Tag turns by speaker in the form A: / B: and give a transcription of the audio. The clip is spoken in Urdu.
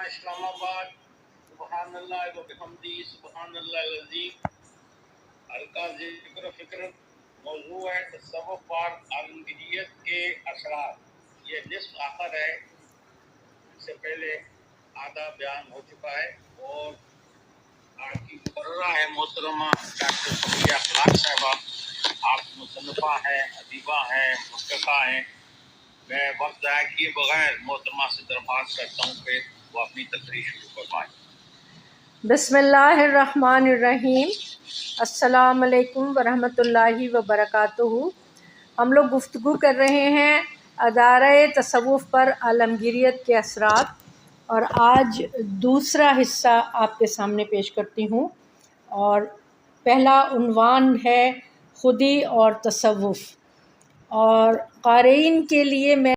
A: اسلام آباد۔ سبحان اللہ و بحمدی، سبحان اللہ العظیم۔ ہلکا ذکر و فکر موضوع ہے تصوف اور عالمگیریت کے اثرات۔ یہ نصف آخر ہے، اس سے پہلے آدھا بیان ہو چکا ہے، اور آج کی مقررہ ہے محترمہ ڈاکٹر صفیہ اخلاق صاحبہ۔ آپ مصنفہ ہیں، ادیبہ ہیں، محققہ ہیں۔ میں وقت ضائع کیے بغیر محترمہ سے درخواست کرتا ہوں کہ وہ اپنی تقریر شروع فرمائیں۔
B: بسم اللہ الرحمن الرحیم۔ السلام علیکم ورحمۃ اللہ وبرکاتہ۔ ہم لوگ گفتگو کر رہے ہیں ادارہ تصوف پر عالمگیریت کے اثرات، اور آج دوسرا حصہ آپ کے سامنے پیش کرتی ہوں، اور پہلا عنوان ہے خودی اور تصوف۔ اور قارئین کے لیے میں